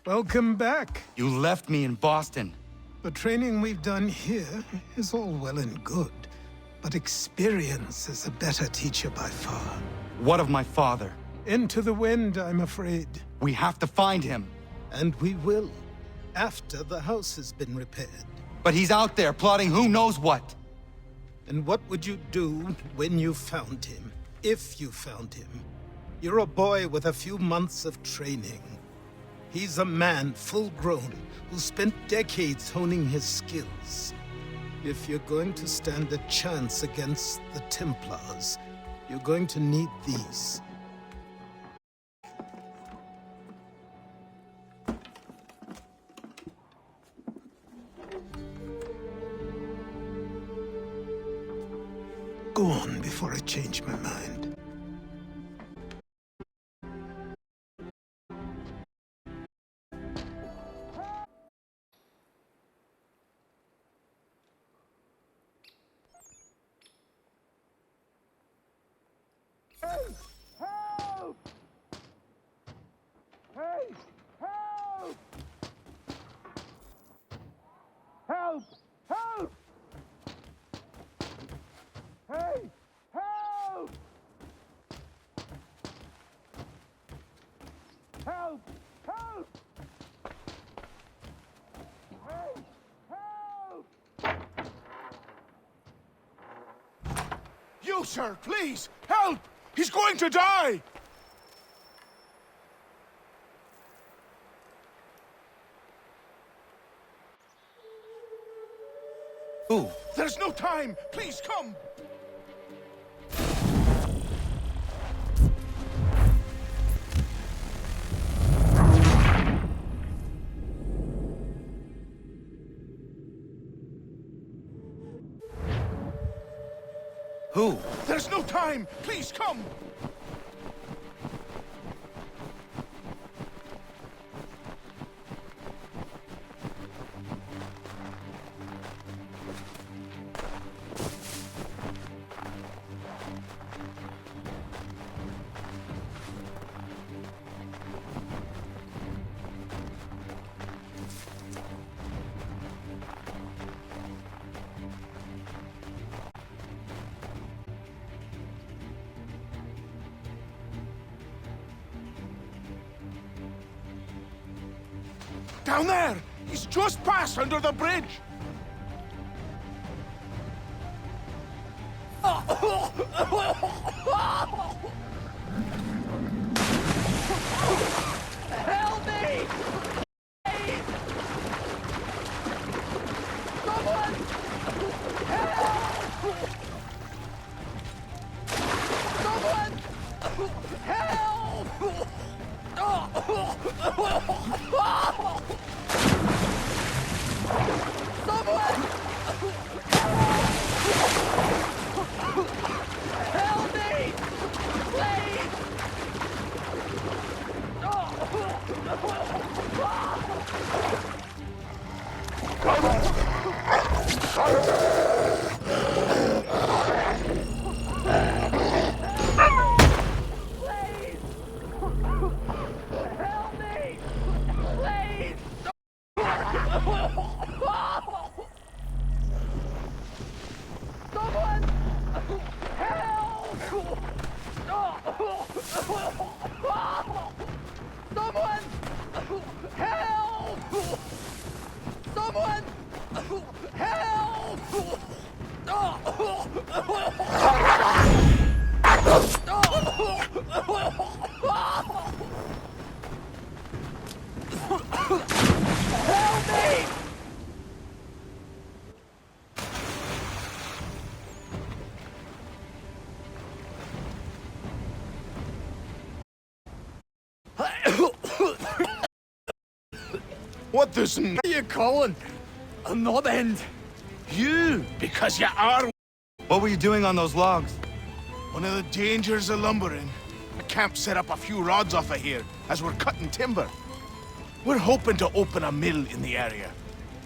Welcome back. You left me in Boston. The training we've done here is all well and good, but experience is a better teacher by far. What of my father? Into the wind, I'm afraid. We have to find him. And we will, after the house has been repaired. But he's out there plotting who knows what. And what would you do when you found him? If you found him? You're a boy with a few months of training. He's a man full grown who spent decades honing his skills. If you're going to stand a chance against the Templars, you're going to need these. Go on before I change my mind. Help! Hey! Help! Help! Help! Hey! Help! Help! Help! Hey! Help! You, sir, please, help! He's going to die! Who? There's no time! Please, come! Who? There's no time! Please, come! Down there! He's just passed under the bridge! Help me! Please! Someone! Help! Someone! Help! Someone! Help me! Please! Please! Help me! Please! Someone! Help! Someone! Help! Someone! Help me! What this n- What are you calling? I'm not the end. You! Because you are What were you doing on those logs? one of the dangers of lumbering. A camp set up a few rods off of here as we're cutting timber. We're hoping to open a mill in the area.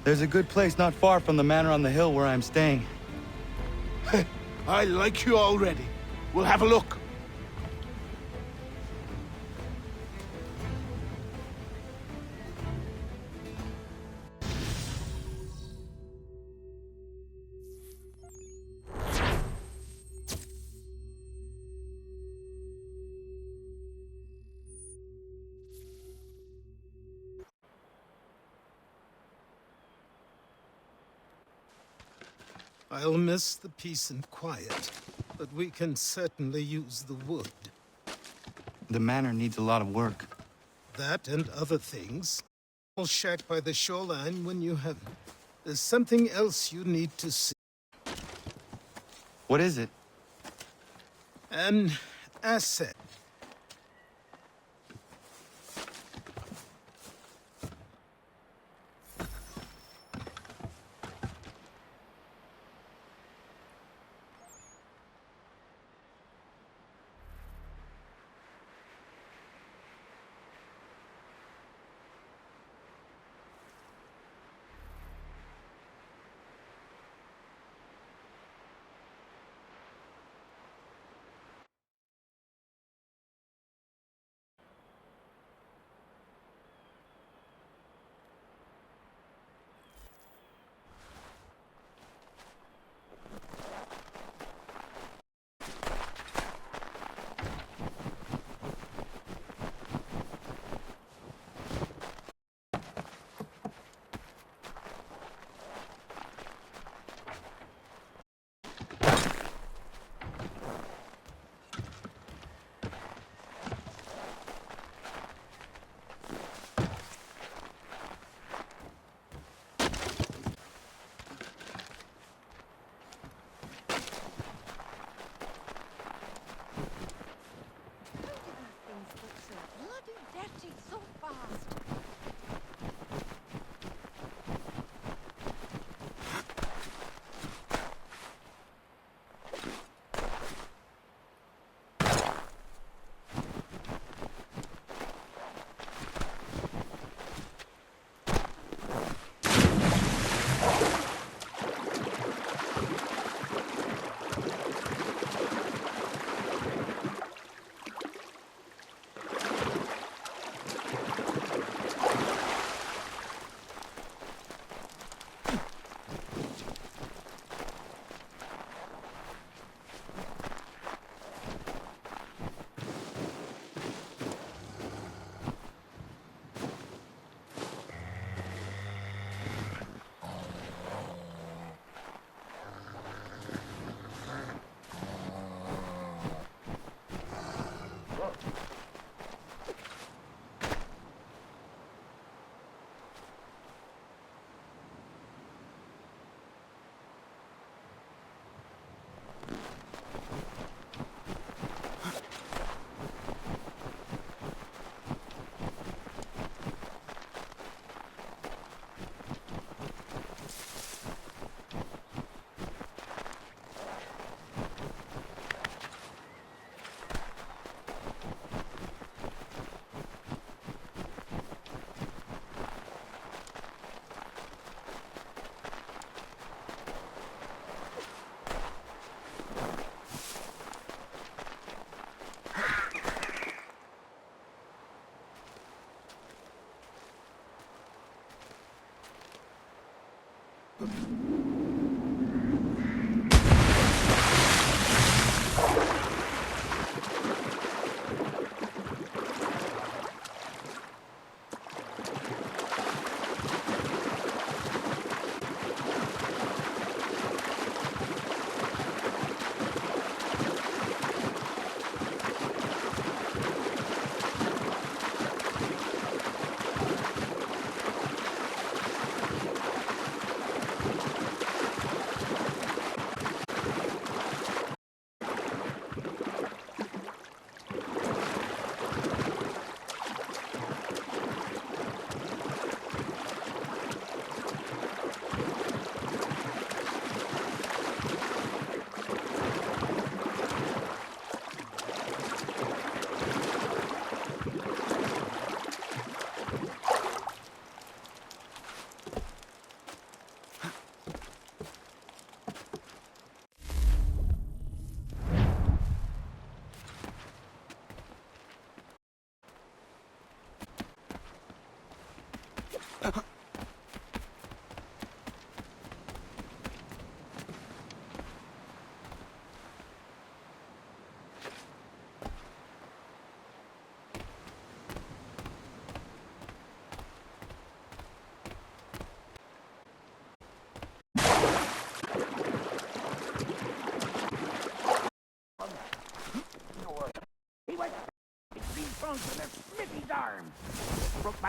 There's a good place not far from the manor on the hill where I'm staying. I like you already. We'll have a look. I'll miss the peace and quiet, but we can certainly use the wood. The manor needs a lot of work. That and other things. I'll shack by the shoreline when you have... There's something else you need to see. What is it? An asset. Dirty so fast.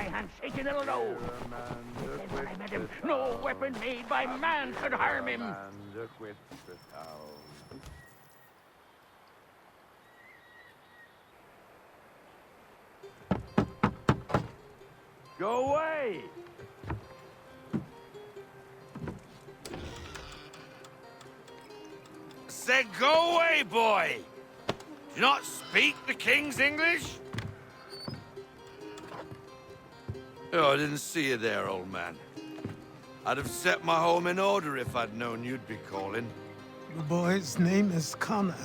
hand shaking, it'll know. He said when I met him, no weapon made by man could harm him. Go away! Said go away, boy! Do you not speak the King's English? Oh, I didn't see you there, old man. I'd have set my home in order if I'd known you'd be calling. The boy's name is Connor.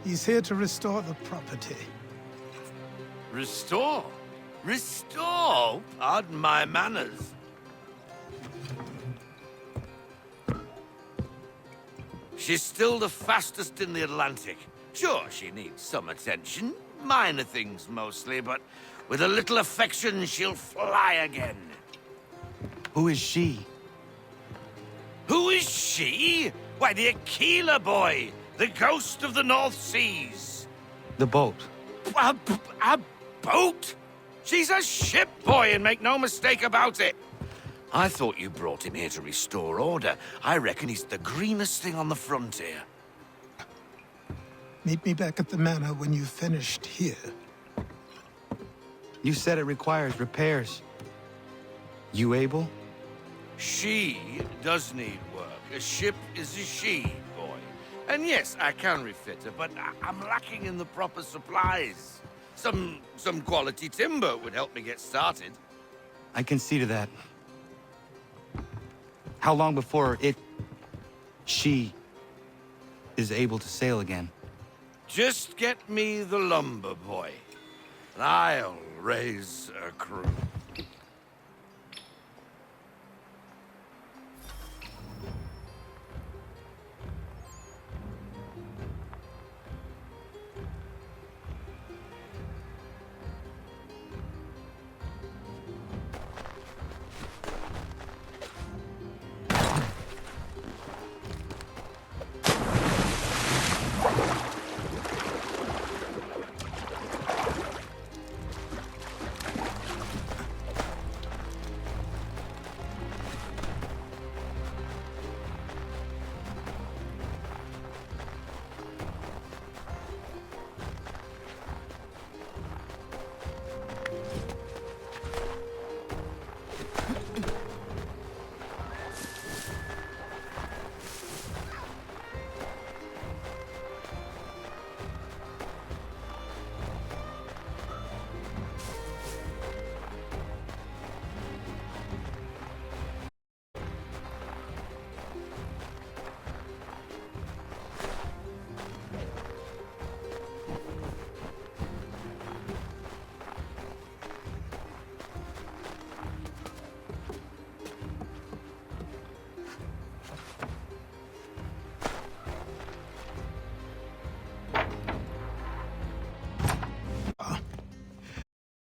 He's here to restore the property. Restore? Restore? Pardon my manners. She's still the fastest in the Atlantic. Sure, she needs some attention. Minor things mostly, but with a little affection, she'll fly again. Who is she? Who is she? Why, the Aquila boy, the ghost of the North Seas. The boat. A boat? She's a ship boy, and make no mistake about it. I thought you brought him here to restore order. I reckon he's the greenest thing on the frontier. Meet me back at the manor when you've finished here. You said it requires repairs. You able? She does need work. A ship is a she, boy. And yes, I can refit her, but I'm lacking in the proper supplies. Some quality timber would help me get started. I can see to that. How long before she is able to sail again? Just get me the lumber, boy, and I'll raise a crew.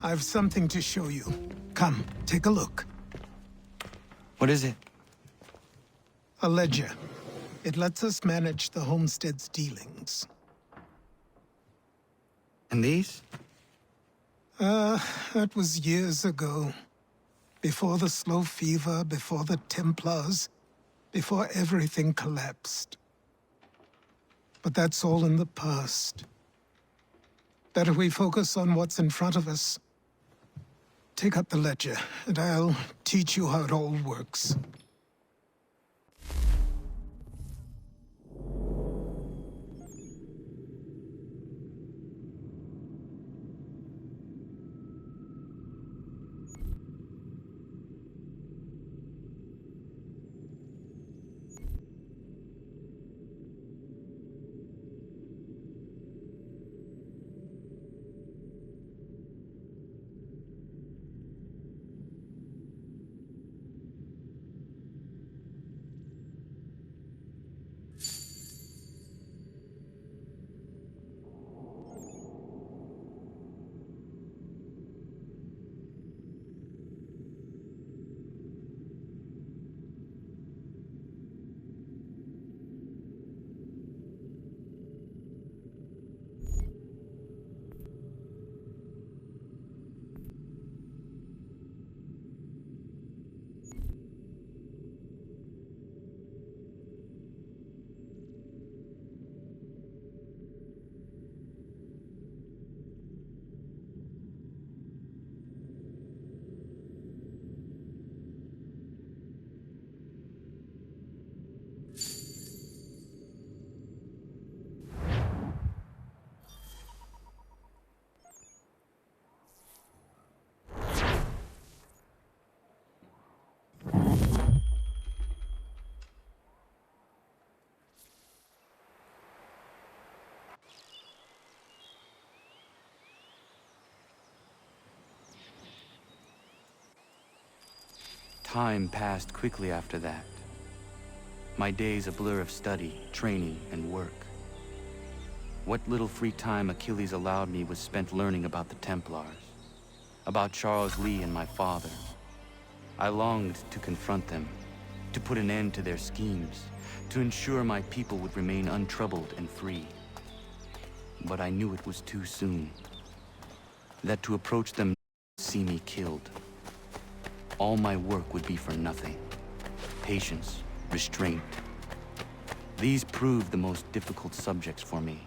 I've something to show you. Come, take a look. What is it? A ledger. It lets us manage the homestead's dealings. And these? That was years ago. Before the slow fever, before the Templars, before everything collapsed. But that's all in the past. Better we focus on what's in front of us. Take up the ledger, and I'll teach you how it all works. Time passed quickly after that. My days a blur of study, training, and work. What little free time Achilles allowed me was spent learning about the Templars, about Charles Lee and my father. I longed to confront them, to put an end to their schemes, to ensure my people would remain untroubled and free. But I knew it was too soon, that to approach them would see me killed. All my work would be for nothing. Patience, restraint. These proved the most difficult subjects for me.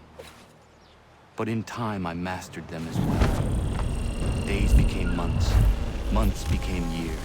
But in time, I mastered them as well. Days became months. Months became years.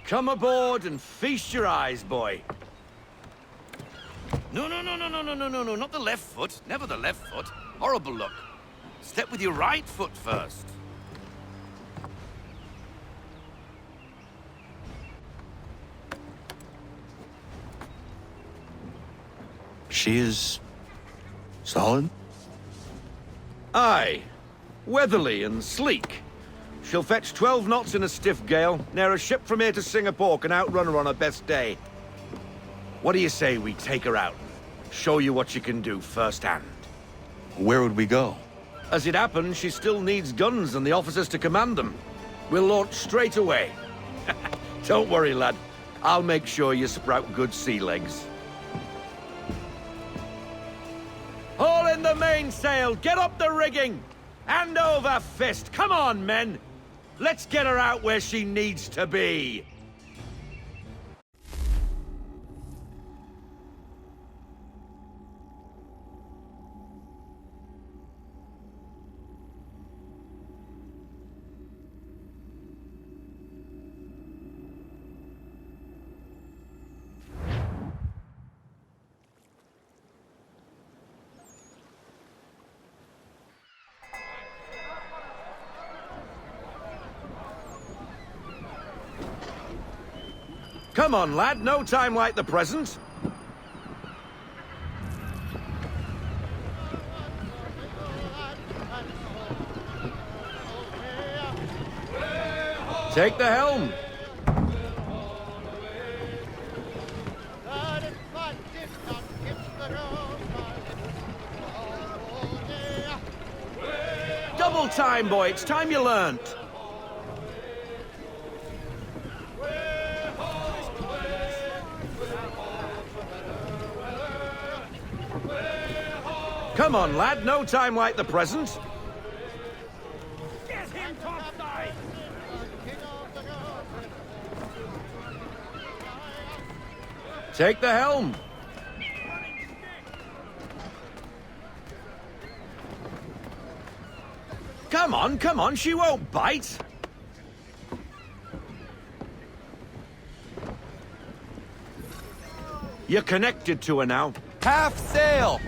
Come aboard and feast your eyes, boy. No, not the left foot. Never the left foot. Horrible look. Step with your right foot first. She is solid? Aye. Weatherly and sleek. She'll fetch 12 knots in a stiff gale, ne'er a ship from here to Singapore can outrun her on her best day. What do you say we take her out? Show you what she can do firsthand. Where would we go? As it happens, she still needs guns and the officers to command them. We'll launch straight away. Don't worry, lad. I'll make sure you sprout good sea legs. Haul in the mainsail! Get up the rigging! Hand over fist! Come on, men! Let's get her out where she needs to be! Come on, lad. No time like the present. Take the helm. Double time, boy. It's time you learnt. Come on, lad. No time like the present. Get him topside! Take the helm. Come on, she won't bite. You're connected to her now. Half sail!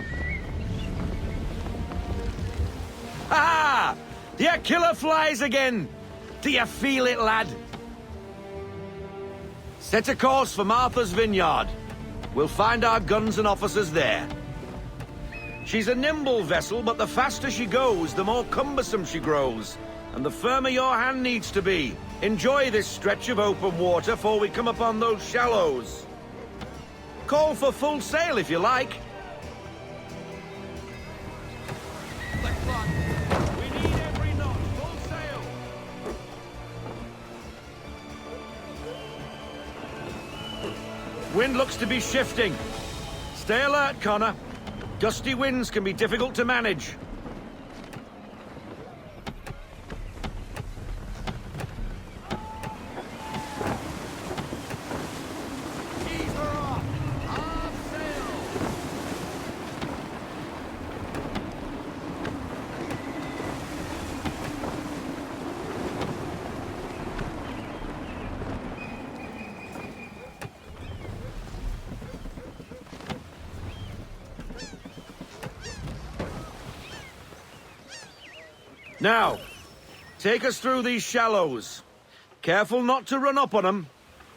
Ah! The killer flies again! Do you feel it, lad? Set a course for Martha's Vineyard. We'll find our guns and officers there. She's a nimble vessel, but the faster she goes, the more cumbersome she grows. And the firmer your hand needs to be. Enjoy this stretch of open water before we come upon those shallows. Call for full sail if you like. We need every knot, full sail. Wind looks to be shifting. Stay alert, Connor. Gusty winds can be difficult to manage. Ease her Now, take us through these shallows. Careful not to run up on them.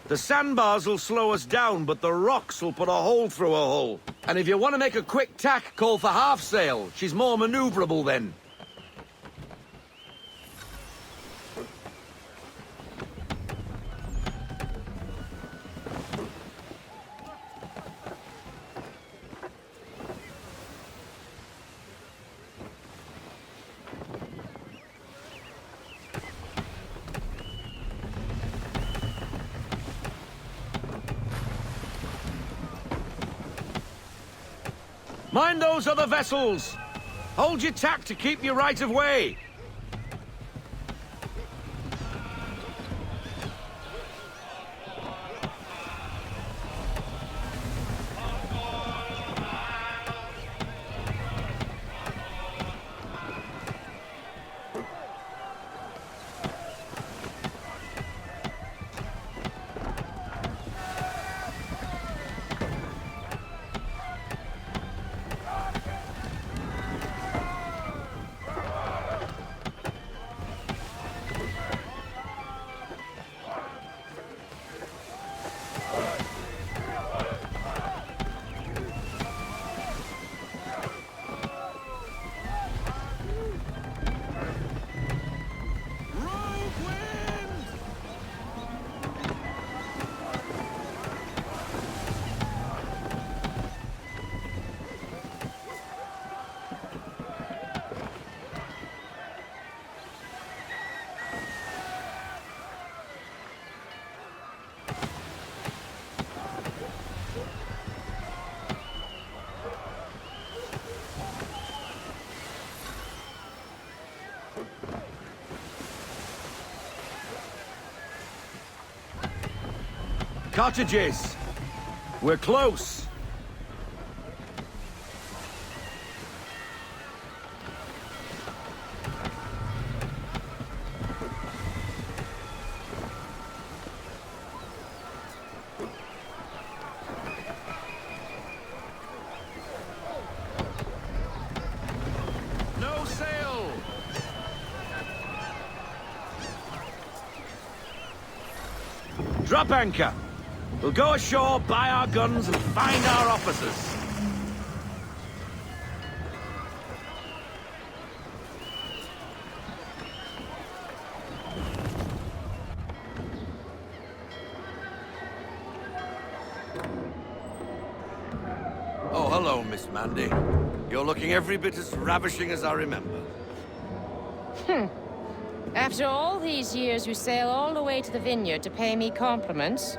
The sandbars will slow us down, but the rocks will put a hole through a hull. And if you want to make a quick tack, call for half sail. She's more maneuverable then. Mind those other vessels! Hold your tack to keep your right of way! Cottages! We're close! No sail! Drop anchor! We'll go ashore, buy our guns, and find our officers. Oh, hello, Miss Mandy. You're looking every bit as ravishing as I remember. After all these years, you sail all the way to the vineyard to pay me compliments?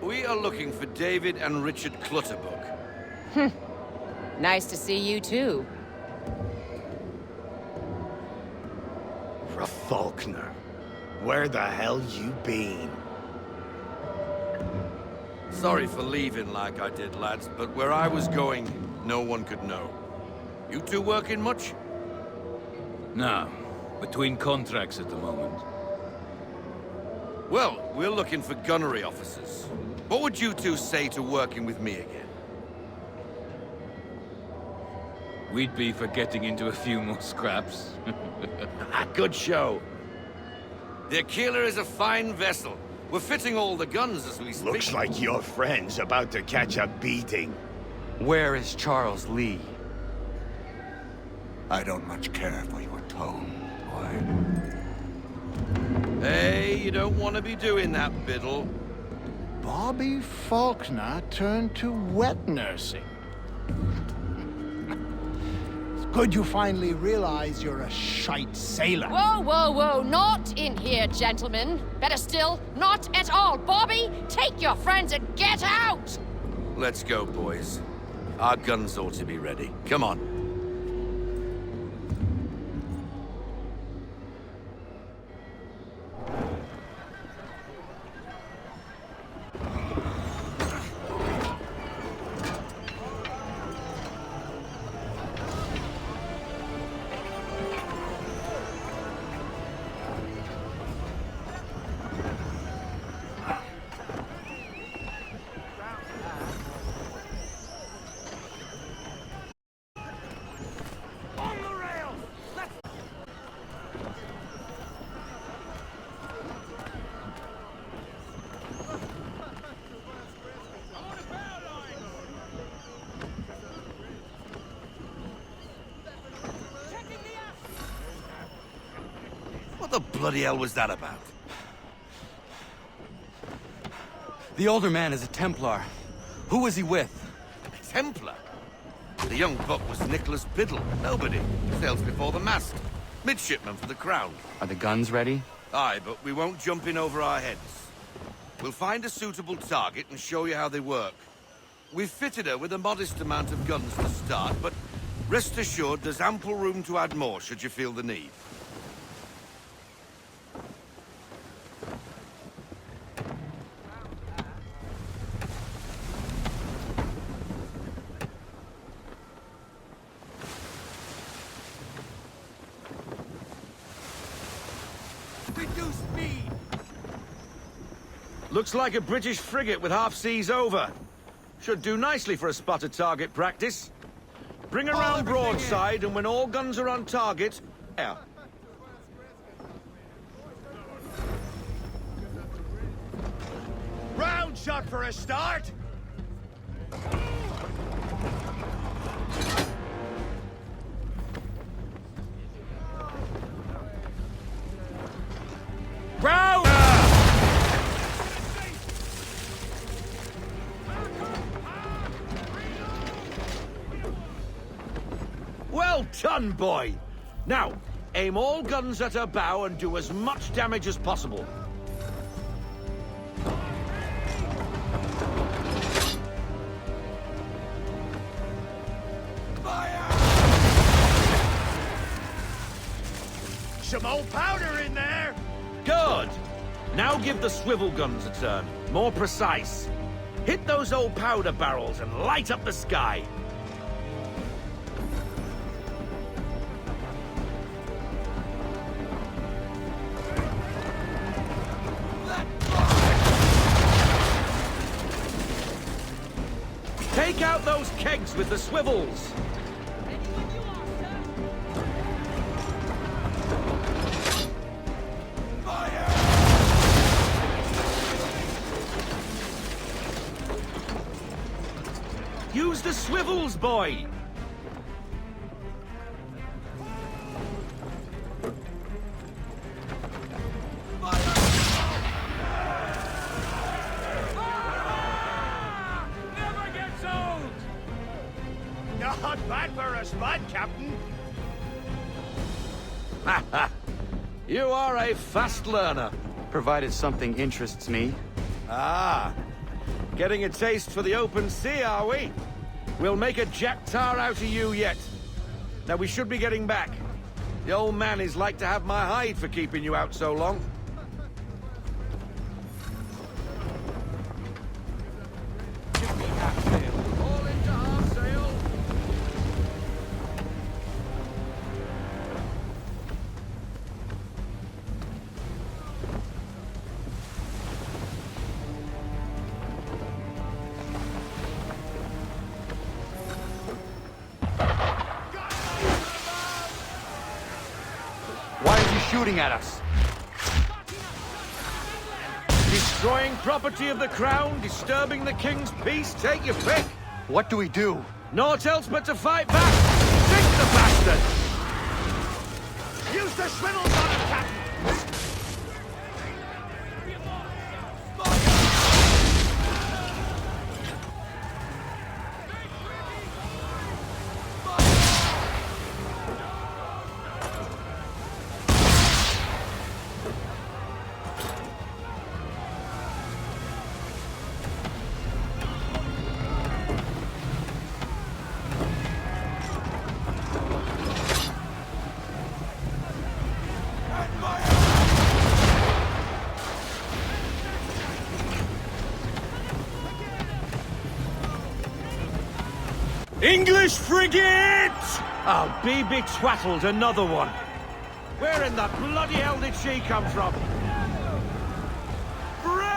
We are looking for David and Richard Clutterbuck. Nice to see you, too. Faulkner, where the hell you been? Sorry for leaving like I did, lads, but where I was going, no one could know. You two working much? No. Between contracts at the moment. Well, we're looking for gunnery officers. What would you two say to working with me again? We'd be for getting into a few more scraps. Good show. The Aquila is a fine vessel. We're fitting all the guns as we speak. Looks like your friend's about to catch a beating. Where is Charles Lee? I don't much care for your tone, boy. Hey, you don't want to be doing that, Biddle. Bobby Faulkner turned to wet nursing. It's good you finally realize you're a shite sailor. Whoa, whoa, whoa, not in here, gentlemen. Better still, not at all. Bobby, take your friends and get out! Let's go, boys. Our guns ought to be ready. Come on. bloody hell was that about? The older man is a Templar. Who was he with? A Templar? The young buck was Nicholas Biddle. Nobody. Sails before the mast. Midshipman for the Crown. Are the guns ready? Aye, but we won't jump in over our heads. We'll find a suitable target and show you how they work. We've fitted her with a modest amount of guns to start, but rest assured there's ample room to add more should you feel the need. Reduce speed! Looks like a British frigate with half seas over. Should do nicely for a spotted target practice. Bring her round broadside, and when all guns are on target, air. Round shot for a start! Round! Well done, boy! Now, aim all guns at her bow and do as much damage as possible. Some old powder in there! Good! Now give the swivel guns a turn. More precise. Hit those old powder barrels and light up the sky. Take out those kegs with the swivels! Use the swivels, boy! Not bad for a spud, Captain. You are a fast learner. Provided something interests me. Ah, getting a taste for the open sea, are we? We'll make a jack tar out of you yet. Now we should be getting back. The old man is like to have my hide for keeping you out so long. Give me half sail. All into half sail. Why is he shooting at us? Destroying property of the crown, disturbing the king's peace, take your pick. What do we do? Naught else but to fight back. Sink the bastard! Use the swivels on him, Captain! English frigate! Oh, be twaddled, another one. Where in the bloody hell did she come from? Brace!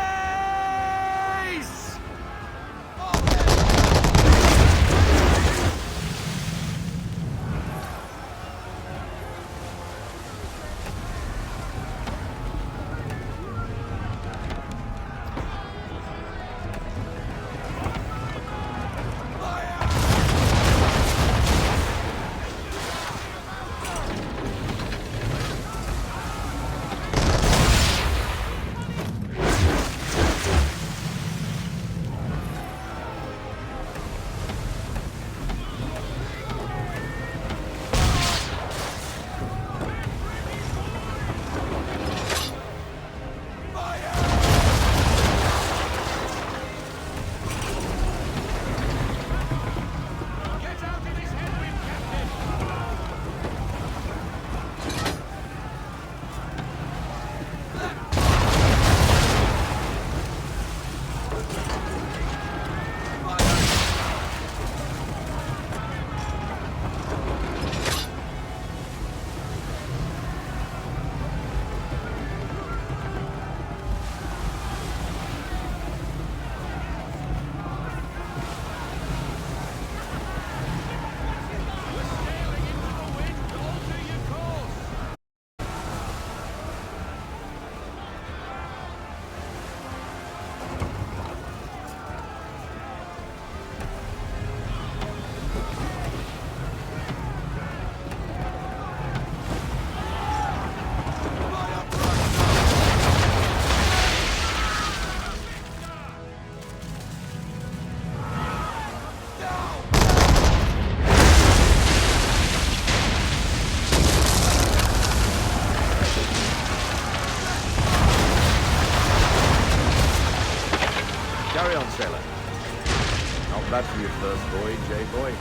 bad for your first voyage, eh, boy?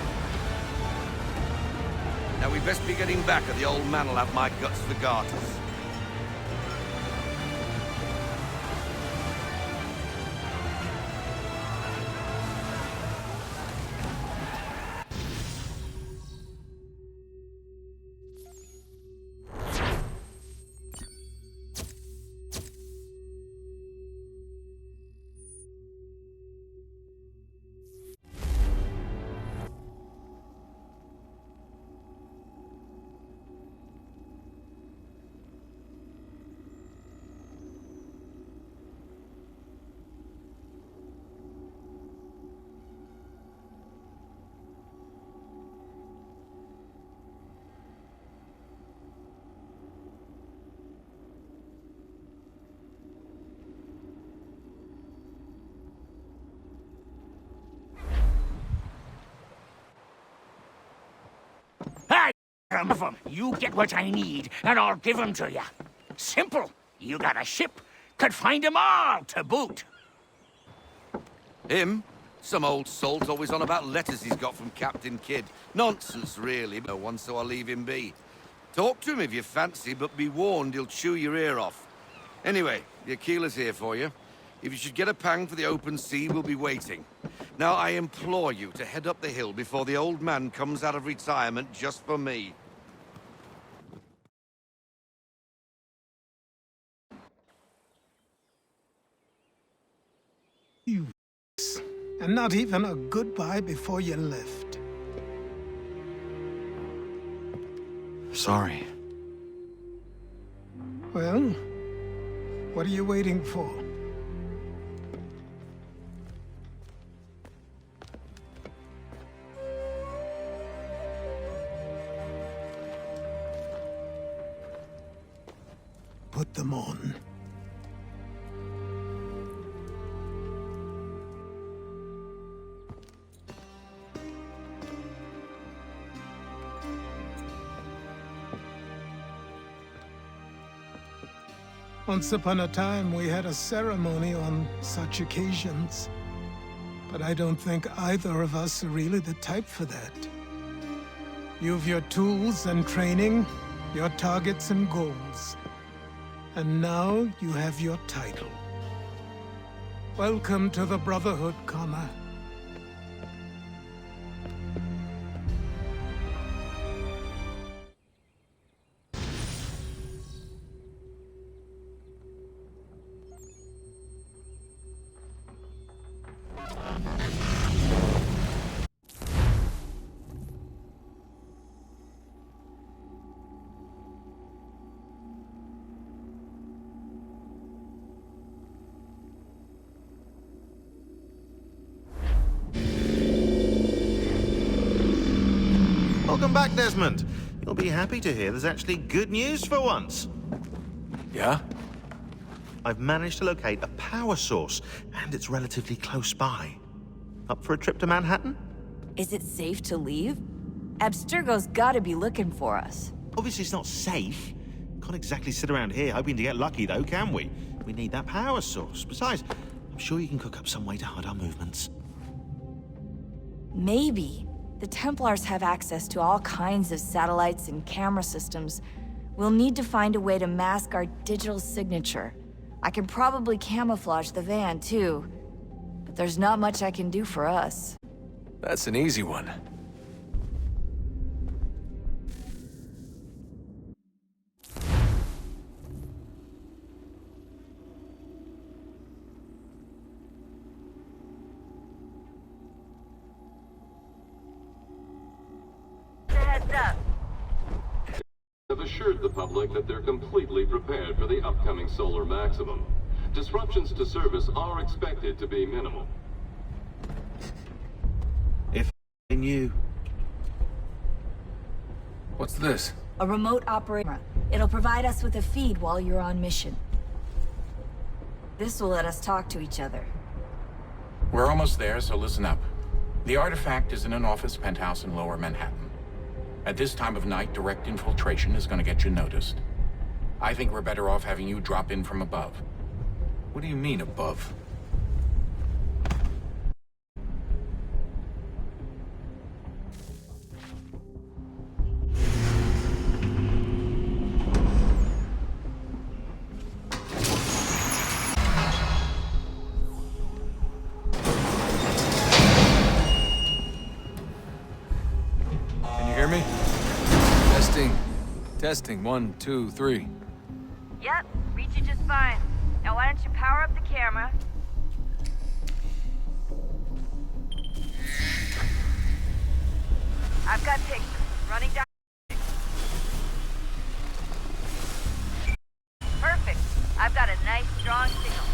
Now we best be getting back, or the old man will have my guts for garters. You get what I need, and I'll give them to you. Simple. You got a ship. Could find them all to boot. Him? Some old salt always on about letters he's got from Captain Kidd. Nonsense, really. No one, so I'll leave him be. Talk to him if you fancy, but be warned he'll chew your ear off. Anyway, the Aquila's here for you. If you should get a pang for the open sea, we'll be waiting. Now, I implore you to head up the hill before the old man comes out of retirement just for me. You and not even a goodbye before you left. Sorry. Well, what are you waiting for? Put them on. Once upon a time, we had a ceremony on such occasions. But I don't think either of us are really the type for that. You've your tools and training, your targets and goals. And now you have your title. Welcome to the Brotherhood, Connor. Welcome back, Desmond. You'll be happy to hear there's actually good news for once. Yeah? I've managed to locate a power source, and it's relatively close by. Up for a trip to Manhattan? Is it safe to leave? Abstergo's gotta be looking for us. Obviously it's not safe. Can't exactly sit around here hoping to get lucky, though, can we? We need that power source. Besides, I'm sure you can cook up some way to hide our movements. Maybe. The Templars have access to all kinds of satellites and camera systems. We'll need to find a way to mask our digital signature. I can probably camouflage the van, too. But there's not much I can do for us. That's an easy one. Have assured the public that they're completely prepared for the upcoming solar maximum. Disruptions to service are expected to be minimal. If I knew. What's this? A remote operator. It'll provide us with a feed while you're on mission. This will let us talk to each other. We're almost there, so listen up. The artifact is in an office penthouse in Lower Manhattan. At this time of night, direct infiltration is going to get you noticed. I think we're better off having you drop in from above. What do you mean, above? hear me? Testing. Testing. 1, 2, 3. Yep, reach you just fine. Now why don't you power up the camera? I've got pictures. Running down. Perfect. I've got a nice, strong signal.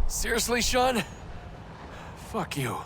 Seriously, Sean? Fuck you.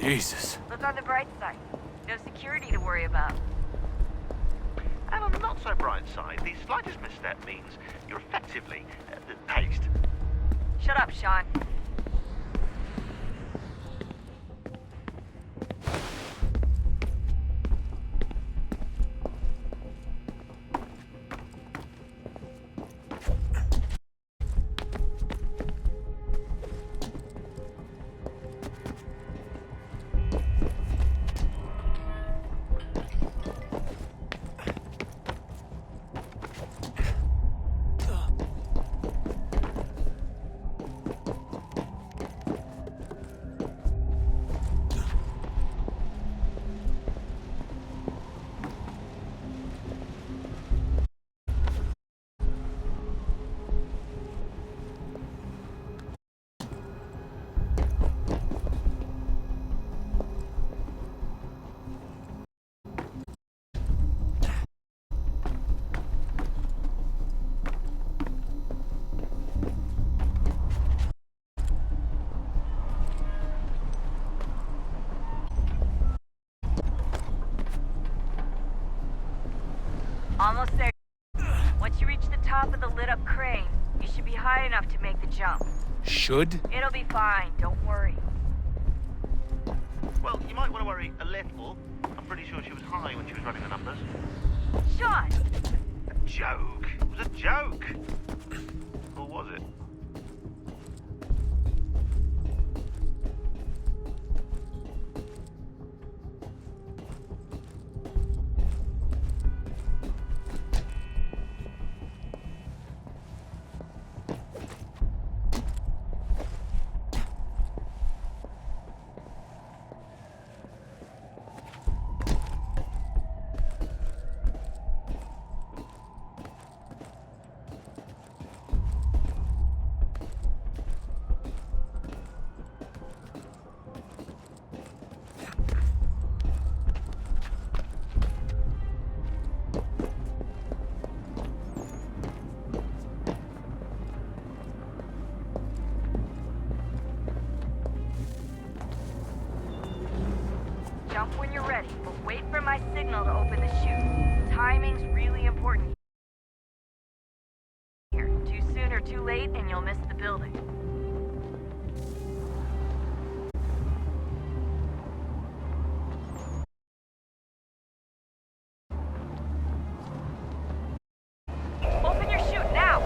Jesus. Look on the bright side. No security to worry about. And on the not so bright side, the slightest misstep means you're effectively paced. Shut up, Sean. enough to make the jump. Should? It'll be fine, don't worry. Well, you might want to worry a little. I'm pretty sure she was high when she was running the numbers. Sean! A joke. It was a joke. Or was it? Jump when you're ready, but wait for my signal to open the chute. Timing's really important here. Too soon or too late, and you'll miss the building. Open your chute now!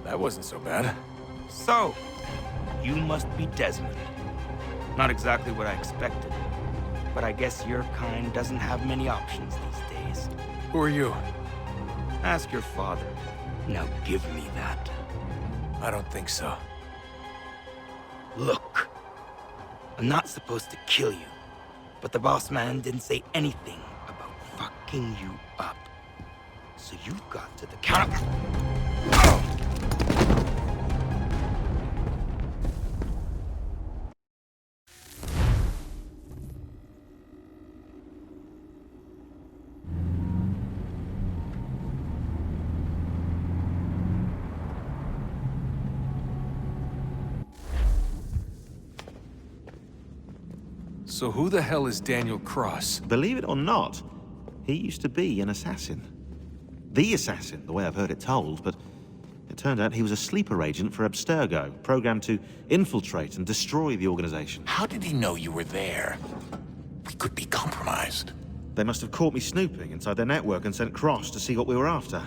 That wasn't so bad. So, you must be Desmond. Not exactly what I expected, but I guess your kind doesn't have many options these days. Who are you? Ask your father. Now give me that. I don't think so. Look, I'm not supposed to kill you, but the boss man didn't say anything about fucking you up. So you've got to the counter. So who the hell is Daniel Cross? Believe it or not, he used to be an assassin. The assassin, the way I've heard it told, but it turned out he was a sleeper agent for Abstergo, programmed to infiltrate and destroy the organization. How did he know you were there? We could be compromised. They must have caught me snooping inside their network and sent Cross to see what we were after.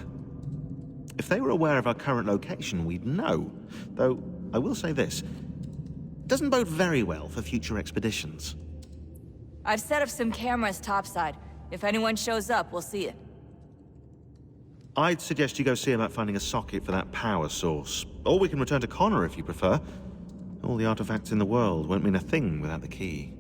If they were aware of our current location, we'd know. Though, I will say this, it doesn't bode very well for future expeditions. I've set up some cameras topside. If anyone shows up, we'll see it. I'd suggest you go see about finding a socket for that power source. Or we can return to Connor if you prefer. All the artifacts in the world won't mean a thing without the key.